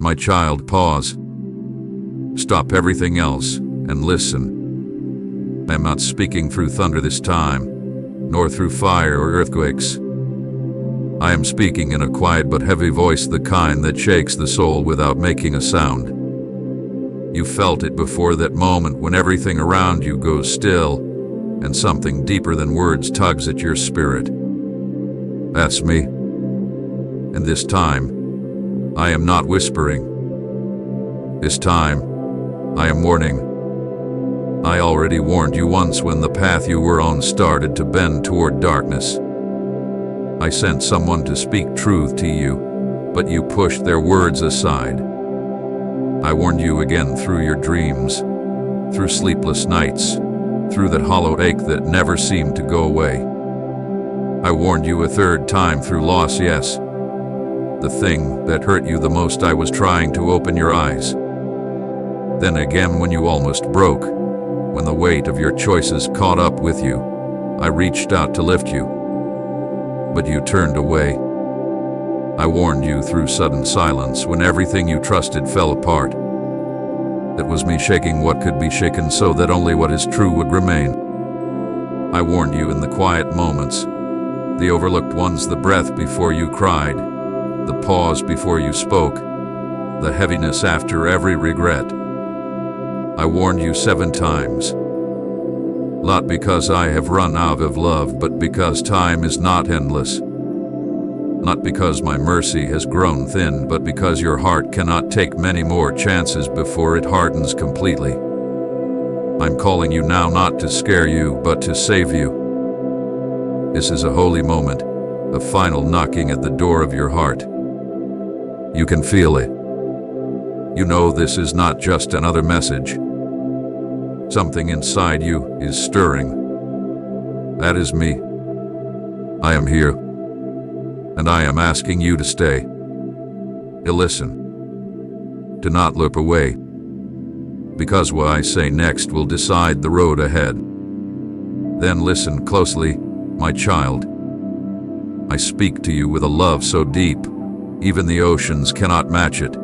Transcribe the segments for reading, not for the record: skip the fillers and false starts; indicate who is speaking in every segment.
Speaker 1: My child, pause. Stop everything else and listen. I am not speaking through thunder this time, nor through fire or earthquakes. I am speaking in a quiet but heavy voice, the kind that shakes the soul without making a sound. You felt it before, that moment when everything around you goes still and something deeper than words tugs at your spirit. That's me. And this time, I am not whispering. This time, I am warning. I already warned you once when the path you were on started to bend toward darkness. I sent someone to speak truth to you, but you pushed their words aside. I warned you again through your dreams, through sleepless nights, through that hollow ache that never seemed to go away. I warned you a third time through loss, yes. The thing that hurt you the most, I was trying to open your eyes. Then again when you almost broke, when the weight of your choices caught up with you, I reached out to lift you. But you turned away. I warned you through sudden silence when everything you trusted fell apart. It was me shaking what could be shaken so that only what is true would remain. I warned you in the quiet moments, the overlooked ones, the breath before you cried, the pause before you spoke, the heaviness after every regret. I warned you 7 times. Not because I have run out of love, but because time is not endless. Not because my mercy has grown thin, but because your heart cannot take many more chances before it hardens completely. I'm calling you now not to scare you, but to save you. This is a holy moment, a final knocking at the door of your heart. You can feel it. You know this is not just another message. Something inside you is stirring. That is me. I am here. And I am asking you to stay. To listen. To not look away. Because what I say next will decide the road ahead. Then listen closely, my child. I speak to you with a love so deep, even the oceans cannot match it.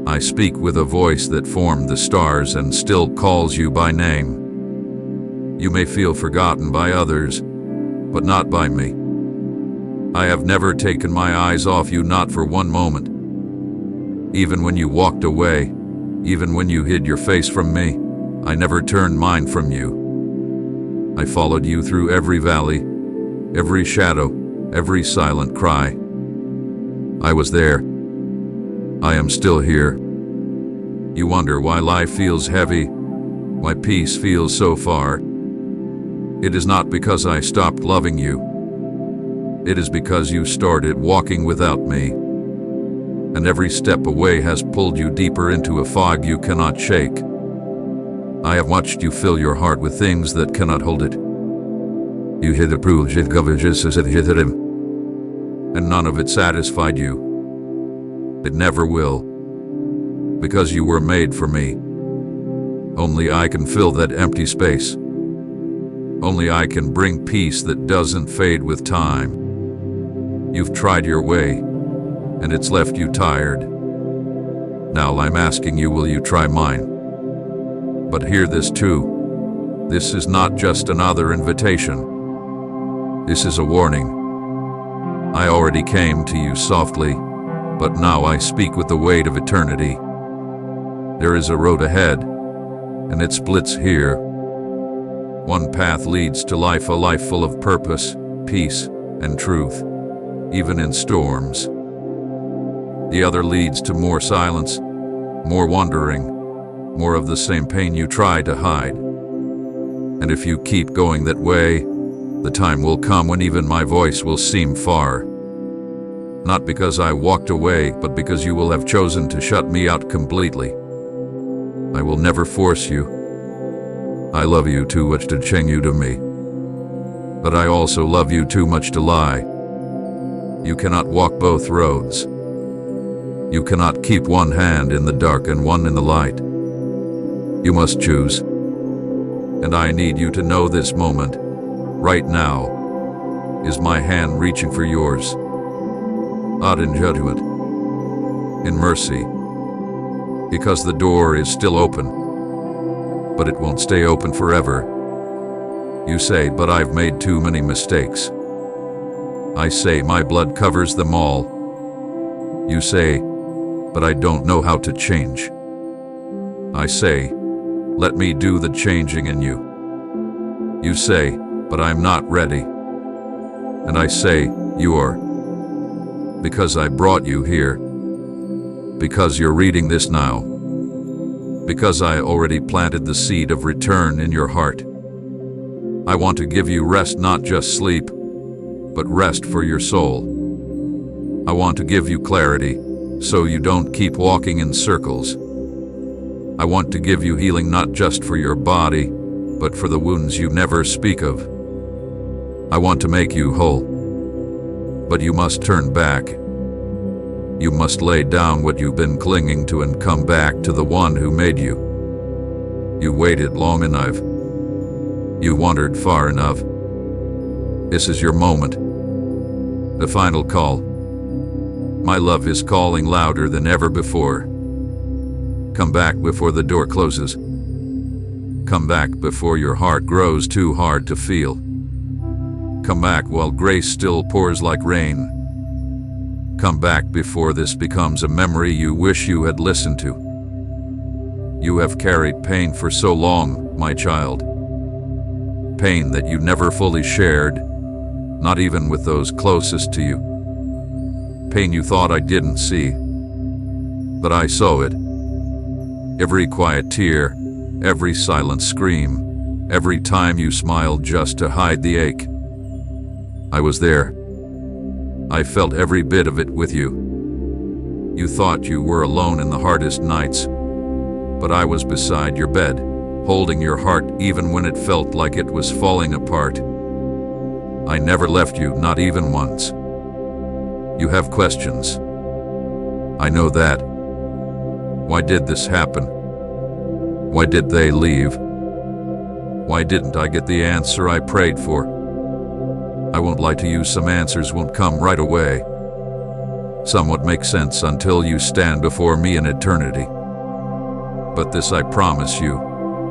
Speaker 1: I speak with a voice that formed the stars and still calls you by name. You may feel forgotten by others, but not by me. I have never taken my eyes off you, not for one moment. Even when you walked away, even when you hid your face from me, I never turned mine from you. I followed you through every valley, every shadow, every silent cry. I was there. I am still here. You wonder why life feels heavy, why peace feels so far. It is not because I stopped loving you. It is because you started walking without me. And every step away has pulled you deeper into a fog you cannot shake. I have watched you fill your heart with things that cannot hold it. You hid and none of it satisfied you. It never will, because you were made for me. Only I can fill that empty space. Only I can bring peace that doesn't fade with time. You've tried your way, and it's left you tired. Now I'm asking you, will you try mine? But hear this too. This is not just another invitation. This is a warning. I already came to you softly, but now I speak with the weight of eternity. There is a road ahead, and it splits here. One path leads to life, a life full of purpose, peace, and truth, even in storms. The other leads to more silence, more wandering, more of the same pain you try to hide. And if you keep going that way, the time will come when even my voice will seem far. Not because I walked away, but because you will have chosen to shut me out completely. I will never force you. I love you too much to chain you to me. But I also love you too much to lie. You cannot walk both roads. You cannot keep one hand in the dark and one in the light. You must choose. And I need you to know this moment, right now, is my hand reaching for yours. Not in judgment, in mercy, because the door is still open, but it won't stay open forever. You say, but I've made too many mistakes. I say, my blood covers them all. You say, but I don't know how to change. I say, let me do the changing in you. You say, but I'm not ready. And I say, you are. Because I brought you here. Because you're reading this now. Because I already planted the seed of return in your heart. I want to give you rest, not just sleep, but rest for your soul. I want to give you clarity, so you don't keep walking in circles. I want to give you healing, not just for your body, but for the wounds you never speak of. I want to make you whole. But you must turn back. You must lay down what you've been clinging to and come back to the one who made you. You waited long enough. You wandered far enough. This is your moment. The final call. My love is calling louder than ever before. Come back before the door closes. Come back before your heart grows too hard to feel. Come back while grace still pours like rain. Come back before this becomes a memory you wish you had listened to. You have carried pain for so long, my child. Pain that you never fully shared, not even with those closest to you. Pain you thought I didn't see, but I saw it. Every quiet tear, every silent scream, every time you smiled just to hide the ache. I was there. I felt every bit of it with you. You thought you were alone in the hardest nights, but I was beside your bed, holding your heart even when it felt like it was falling apart. I never left you, not even once. You have questions. I know that. Why did this happen? Why did they leave? Why didn't I get the answer I prayed for? I won't lie to you, some answers won't come right away. Some won't make sense until you stand before me in eternity. But this I promise you,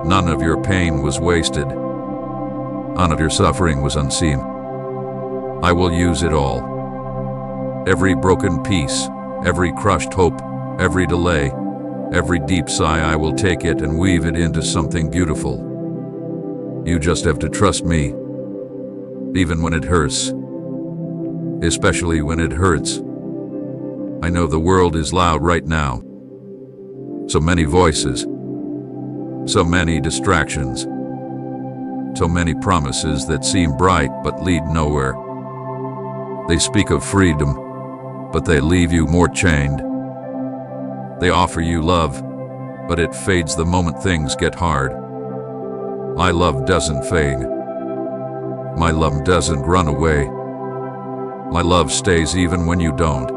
Speaker 1: none of your pain was wasted. None of your suffering was unseen. I will use it all. Every broken piece, every crushed hope, every delay, every deep sigh, I will take it and weave it into something beautiful. You just have to trust me, even when it hurts. Especially when it hurts. I know the world is loud right now. So many voices. So many distractions. So many promises that seem bright but lead nowhere. They speak of freedom, but they leave you more chained. They offer you love, but it fades the moment things get hard. My love doesn't fade. My love doesn't run away. My love stays even when you don't.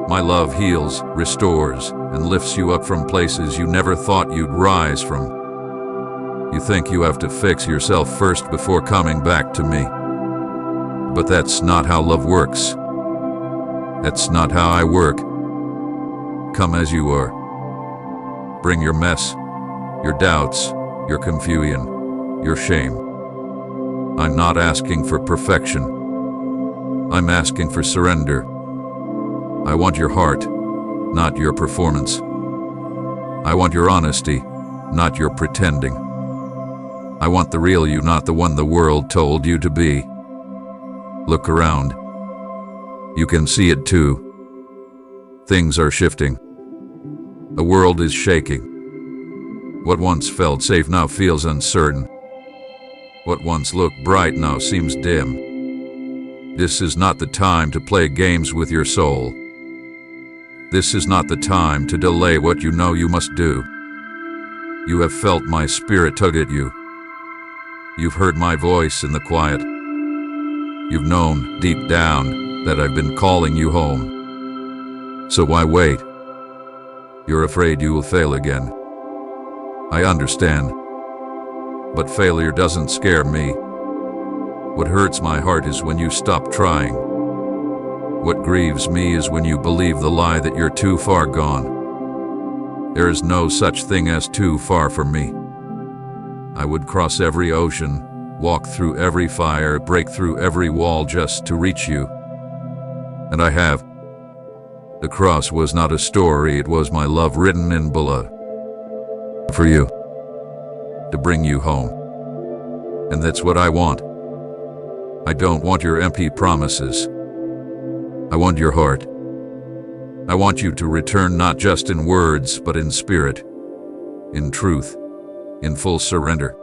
Speaker 1: My love heals, restores, and lifts you up from places you never thought you'd rise from. You think you have to fix yourself first before coming back to me. But that's not how love works. That's not how I work. Come as you are. Bring your mess, your doubts, your confusion, your shame. I'm not asking for perfection. I'm asking for surrender. I want your heart, not your performance. I want your honesty, not your pretending. I want the real you, not the one the world told you to be. Look around. You can see it too. Things are shifting. The world is shaking. What once felt safe now feels uncertain. What once looked bright now seems dim. This is not the time to play games with your soul. This is not the time to delay what you know you must do. You have felt my spirit tug at you. You've heard my voice in the quiet. You've known deep down that I've been calling you home. So why wait? You're afraid you will fail again. I understand. But failure doesn't scare me. What hurts my heart is when you stop trying. What grieves me is when you believe the lie that you're too far gone. There is no such thing as too far for me. I would cross every ocean, walk through every fire, break through every wall just to reach you. And I have. The cross was not a story, it was my love written in blood. For you. To bring you home. And that's what I want. I don't want your empty promises. I want your heart. I want you to return not just in words, but in spirit, in truth, in full surrender.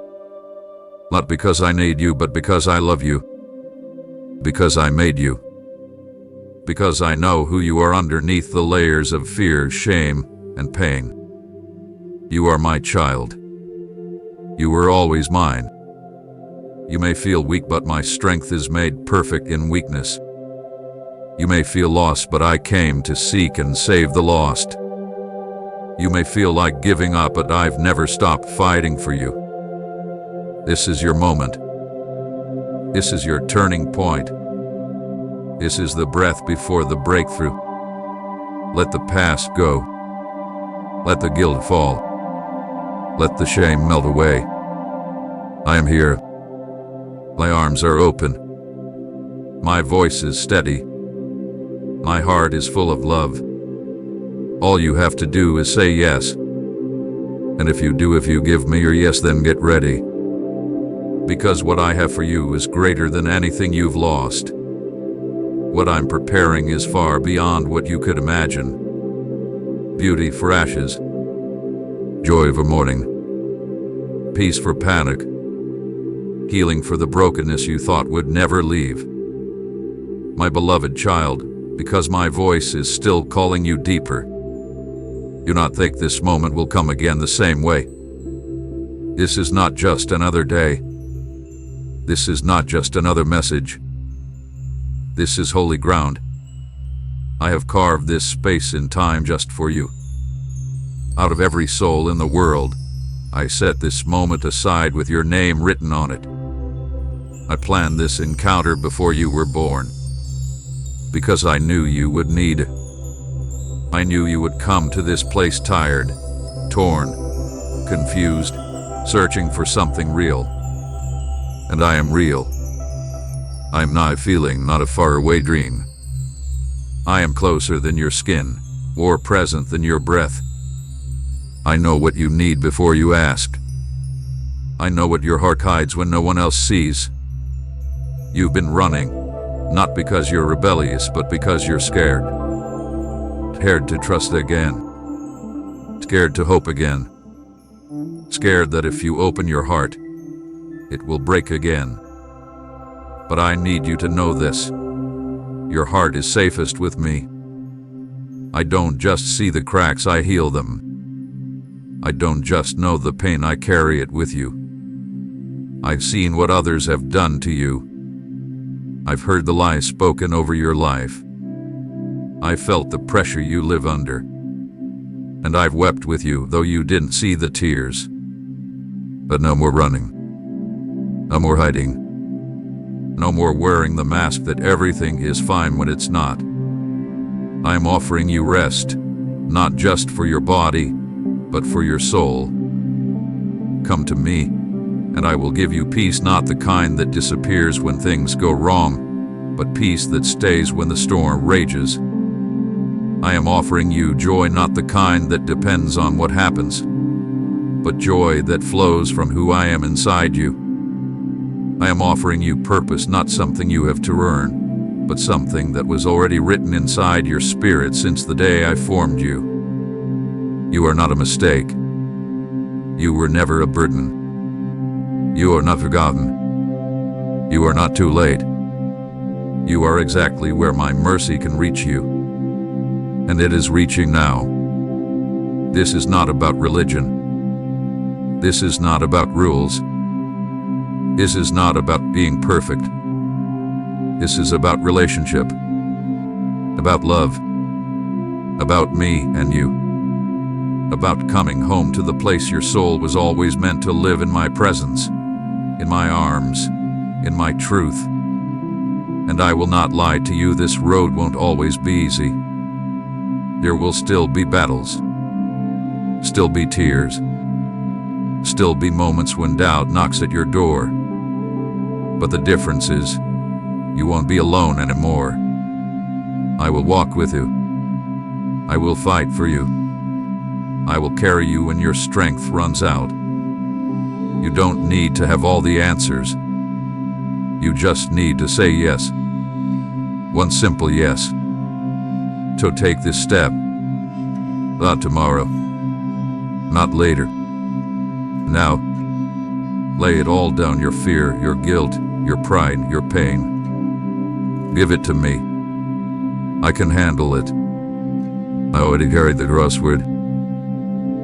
Speaker 1: Not because I need you, but because I love you. Because I made you. Because I know who you are underneath the layers of fear, shame, and pain. You are my child. You were always mine. You may feel weak, but my strength is made perfect in weakness. You may feel lost, but I came to seek and save the lost. You may feel like giving up, but I've never stopped fighting for you. This is your moment. This is your turning point. This is the breath before the breakthrough. Let the past go. Let the guilt fall. Let the shame melt away. I am here. My arms are open. My voice is steady. My heart is full of love. All you have to do is say yes. And if you give me your yes, then get ready. Because what I have for you is greater than anything you've lost. What I'm preparing is far beyond what you could imagine. Beauty for ashes. Joy for mourning. Peace for panic. Healing for the brokenness you thought would never leave. My beloved child, because my voice is still calling you deeper. Do not think this moment will come again the same way. This is not just another day. This is not just another message. This is holy ground. I have carved this space in time just for you. Out of every soul in the world, I set this moment aside with your name written on it. I planned this encounter before you were born. Because I knew you would need it. I knew you would come to this place tired, torn, confused, searching for something real. And I am real. I am not a feeling, not a faraway dream. I am closer than your skin, more present than your breath. I know what you need before you ask. I know what your heart hides when no one else sees. You've been running. Not because you're rebellious, but because you're scared. Scared to trust again. Scared to hope again. Scared that if you open your heart, it will break again. But I need you to know this. Your heart is safest with me. I don't just see the cracks, I heal them. I don't just know the pain, I carry it with you. I've seen what others have done to you. I've heard the lies spoken over your life. I felt the pressure you live under. And I've wept with you, though you didn't see the tears. But no more running. No more hiding. No more wearing the mask that everything is fine when it's not. I am offering you rest, not just for your body, but for your soul. Come to me, and I will give you peace, not the kind that disappears when things go wrong, but peace that stays when the storm rages. I am offering you joy, not the kind that depends on what happens, but joy that flows from who I am inside you. I am offering you purpose, not something you have to earn, but something that was already written inside your spirit since the day I formed you. You are not a mistake. You were never a burden. You are not forgotten. You are not too late. You are exactly where my mercy can reach you. And it is reaching now. This is not about religion. This is not about rules. This is not about being perfect. This is about relationship. About love. About me and you. About coming home to the place your soul was always meant to live, in my presence, in my arms, in my truth. And I will not lie to you, this road won't always be easy. There will still be battles, still be tears, still be moments when doubt knocks at your door. But the difference is, you won't be alone anymore. I will walk with you. I will fight for you. I will carry you when your strength runs out. You don't need to have all the answers. You just need to say yes. One simple yes. So take this step. Not tomorrow. Not later. Now. Lay it all down, your fear, your guilt, your pride, your pain. Give it to me. I can handle it. I already carried the crossword.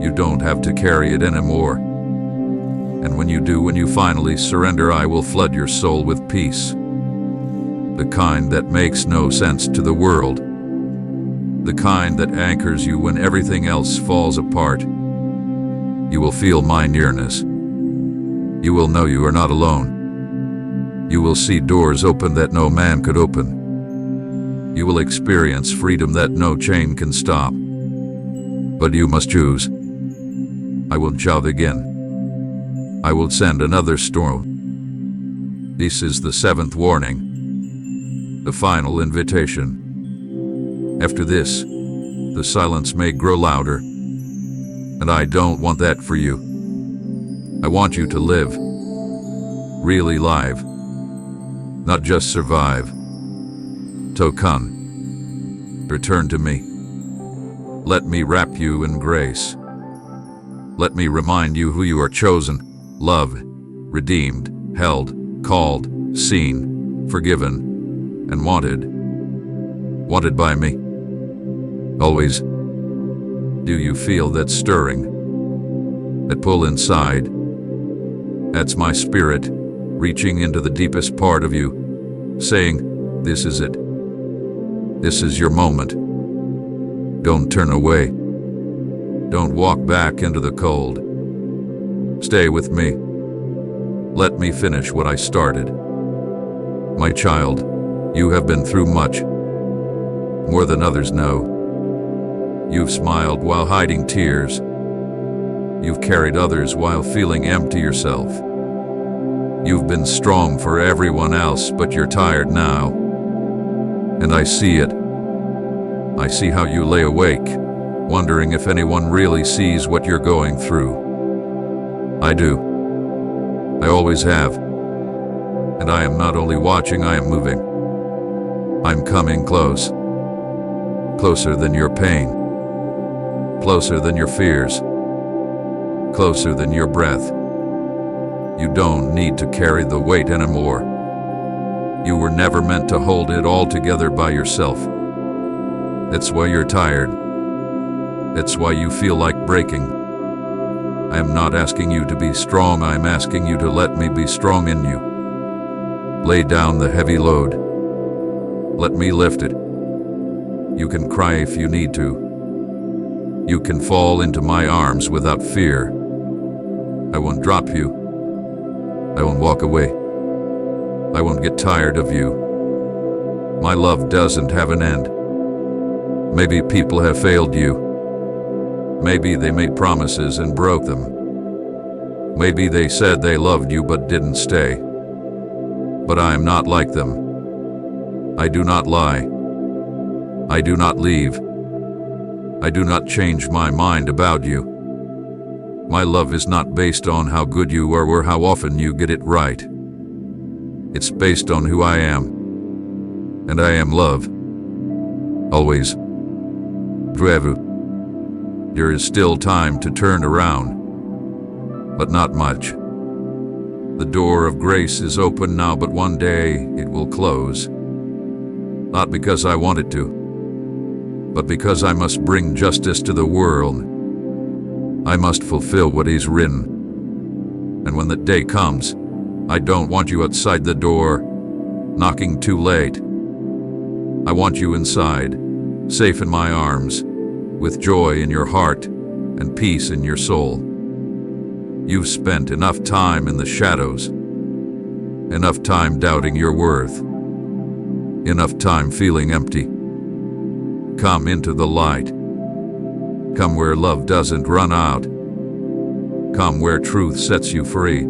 Speaker 1: You don't have to carry it anymore. And when you do, when you finally surrender, I will flood your soul with peace. The kind that makes no sense to the world. The kind that anchors you when everything else falls apart. You will feel my nearness. You will know you are not alone. You will see doors open that no man could open. You will experience freedom that no chain can stop. But you must choose. I will shout again. I will send another storm. This is the 7th warning, the final invitation. After this, the silence may grow louder, and I don't want that for you. I want you to live, really live, not just survive. So come, return to me. Let me wrap you in grace. Let me remind you who you are: chosen, loved, redeemed, held, called, seen, forgiven, and wanted. Wanted by me. Always. Do you feel that stirring? That pull inside? That's my spirit, reaching into the deepest part of you, saying, this is it. This is your moment. Don't turn away. Don't walk back into the cold. Stay with me. Let me finish what I started. My child, you have been through much, more than others know. You've smiled while hiding tears. You've carried others while feeling empty yourself. You've been strong for everyone else, but you're tired now. And I see it. I see how you lay awake, wondering if anyone really sees what you're going through. I do. I always have. And I am not only watching, I am moving. I'm coming close. Closer than your pain. Closer than your fears. Closer than your breath. You don't need to carry the weight anymore. You were never meant to hold it all together by yourself. That's why you're tired. That's why you feel like breaking. I am not asking you to be strong, I am asking you to let me be strong in you. Lay down the heavy load. Let me lift it. You can cry if you need to. You can fall into my arms without fear. I won't drop you. I won't walk away. I won't get tired of you. My love doesn't have an end. Maybe people have failed you. Maybe they made promises and broke them. Maybe they said they loved you but didn't stay. But I am not like them. I do not lie. I do not leave. I do not change my mind about you. My love is not based on how good you are or how often you get it right. It's based on who I am. And I am love. Always. Forever. There is still time to turn around. But not much. The door of grace is open now, but one day it will close. Not because I want it to, but because I must bring justice to the world. I must fulfill what is written. And when that day comes, I don't want you outside the door, knocking too late. I want you inside, safe in my arms, with joy in your heart and peace in your soul. You've spent enough time in the shadows, enough time doubting your worth. Enough time feeling empty. Come into the light. Come where love doesn't run out. Come where truth sets you free.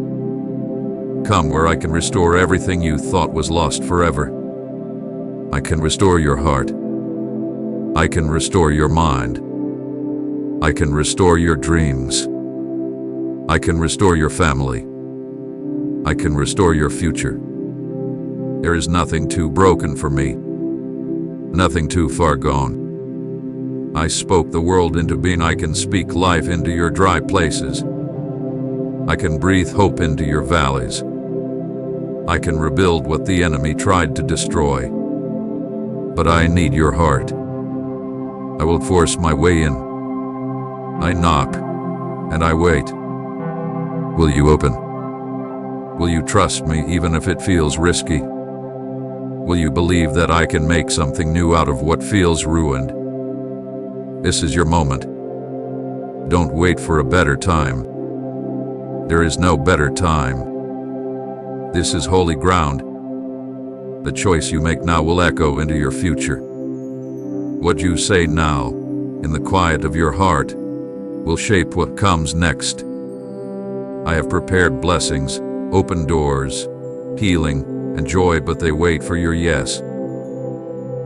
Speaker 1: Come where I can restore everything you thought was lost forever. I can restore your heart. I can restore your mind. I can restore your dreams. I can restore your family. I can restore your future. There is nothing too broken for me, nothing too far gone. I spoke the world into being. I can speak life into your dry places. I can breathe hope into your valleys. I can rebuild what the enemy tried to destroy. But I need your heart. I will force my way in. I knock, and I wait. Will you open? Will you trust me even if it feels risky? Will you believe that I can make something new out of what feels ruined? This is your moment. Don't wait for a better time. There is no better time. This is holy ground. The choice you make now will echo into your future. What you say now, in the quiet of your heart, will shape what comes next. I have prepared blessings, open doors, healing, and joy, but they wait for your yes.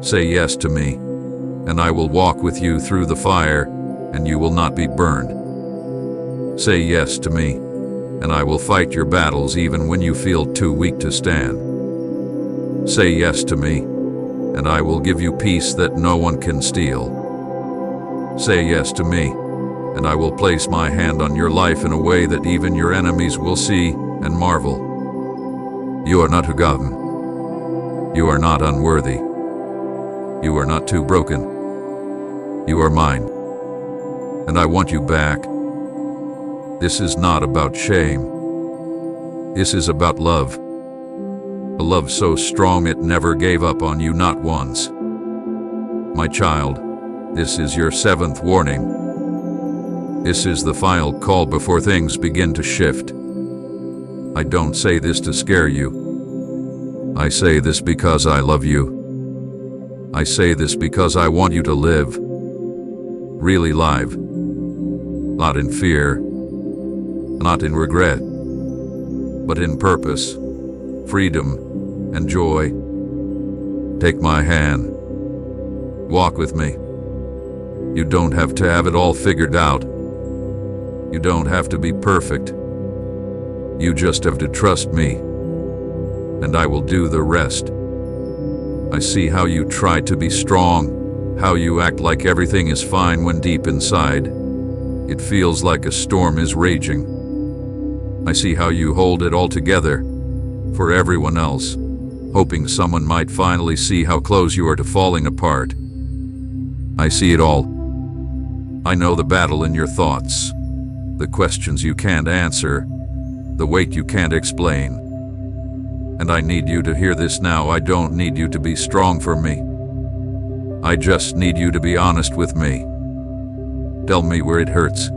Speaker 1: Say yes to me, and I will walk with you through the fire, and you will not be burned. Say yes to me, and I will fight your battles even when you feel too weak to stand. Say yes to me, and I will give you peace that no one can steal. Say yes to me, and I will place my hand on your life in a way that even your enemies will see and marvel. You are not forgotten. You are not unworthy. You are not too broken. You are mine, and I want you back. This is not about shame. This is about love. A love so strong it never gave up on you, not once. My child, this is your 7th warning. This is the final call before things begin to shift. I don't say this to scare you. I say this because I love you. I say this because I want you to live. Really live. Not in fear. Not in regret. But in purpose, freedom, and joy. Take my hand. Walk with me. You don't have to have it all figured out. You don't have to be perfect. You just have to trust me, and I will do the rest. I see how you try to be strong, how you act like everything is fine when deep inside it feels like a storm is raging. I see how you hold it all together for everyone else, hoping someone might finally see how close you are to falling apart. I see it all. I know the battle in your thoughts, the questions you can't answer, the weight you can't explain. And I need you to hear this now. I don't need you to be strong for me. I just need you to be honest with me. Tell me where it hurts.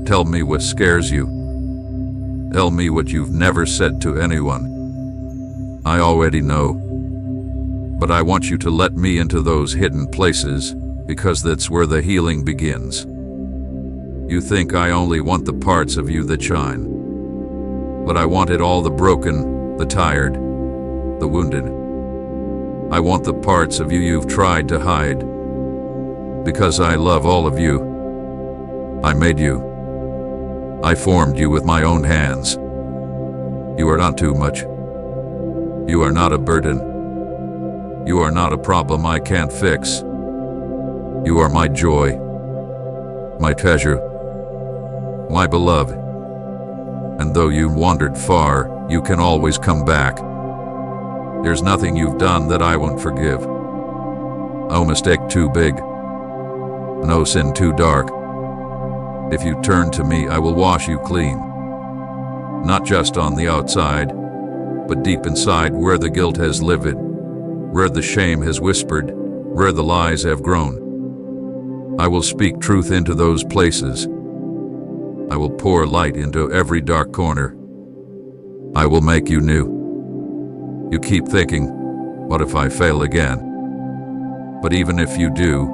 Speaker 1: Tell me what scares you. Tell me what you've never said to anyone. I already know. But I want you to let me into those hidden places, because that's where the healing begins. You think I only want the parts of you that shine. But I wanted all, the broken, the tired, the wounded. I want the parts of you you've tried to hide. Because I love all of you. I made you. I formed you with my own hands. You are not too much. You are not a burden. You are not a problem I can't fix. You are my joy, my treasure, my beloved. And though you wandered far, you can always come back. There's nothing you've done that I won't forgive. No mistake too big. No sin too dark. If you turn to me, I will wash you clean. Not just on the outside, but deep inside, where the guilt has lived, where the shame has whispered, where the lies have grown. I will speak truth into those places. I will pour light into every dark corner. I will make you new. You keep thinking, What if I fail again? But even if you do,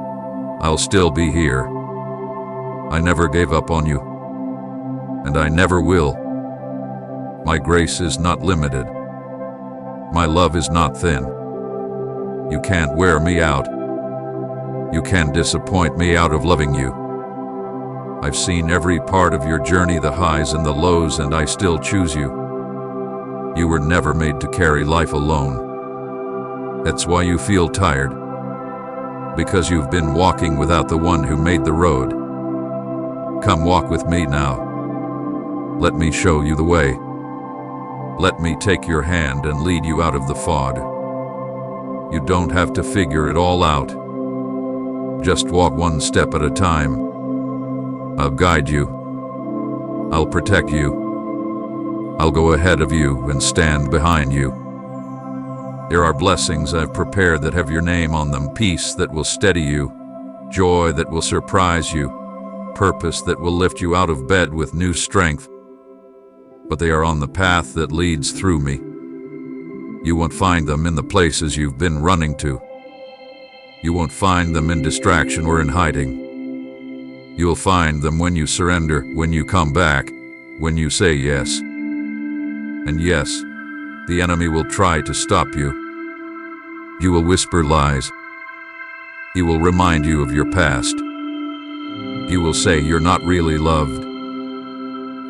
Speaker 1: I'll still be here. I never gave up on you, and I never will. My grace is not limited. My love is not thin. You can't wear me out. You can't disappoint me out of loving you. I've seen every part of your journey, the highs and the lows, and I still choose you. You were never made to carry life alone. That's why you feel tired, because you've been walking without the one who made the road. Come walk with me now. Let me show you the way. Let me take your hand and lead you out of the fog. You don't have to figure it all out. Just walk one step at a time. I'll guide you. I'll protect you. I'll go ahead of you and stand behind you. There are blessings I've prepared that have your name on them, peace that will steady you, joy that will surprise you, purpose that will lift you out of bed with new strength. But they are on the path that leads through me. You won't find them in the places you've been running to. You won't find them in distraction or in hiding. You'll find them when you surrender, when you come back, when you say yes. And yes, the enemy will try to stop you. You will whisper lies. He will remind you of your past. He will say you're not really loved.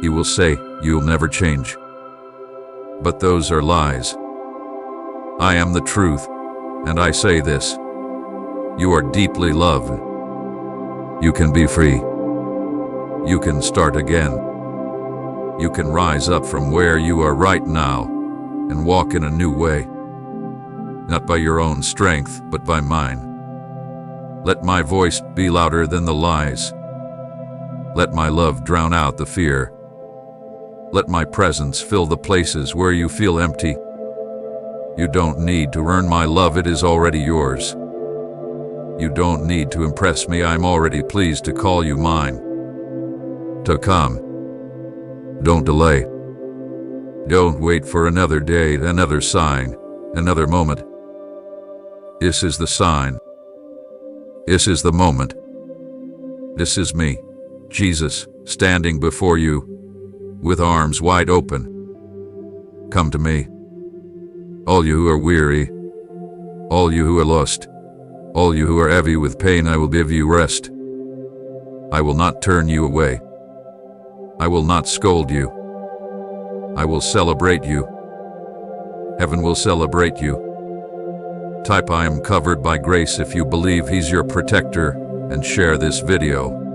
Speaker 1: He will say you'll never change. But those are lies. I am the truth, and I say this. You are deeply loved. You can be free. You can start again. You can rise up from where you are right now and walk in a new way. Not by your own strength, but by mine. Let my voice be louder than the lies. Let my love drown out the fear. Let my presence fill the places where you feel empty. You don't need to earn my love, it is already yours. You don't need to impress me, I'm already pleased to call you mine. To come. Don't delay. Don't wait for another day, another sign, another moment. This is the sign. This is the moment. This is me, Jesus, standing before you, with arms wide open. Come to me. All you who are weary, all you who are lost, all you who are heavy with pain, I will give you rest. I will not turn you away. I will not scold you. I will celebrate you. Heaven will celebrate you. Type I am covered by grace if you believe He's your protector, and share this video.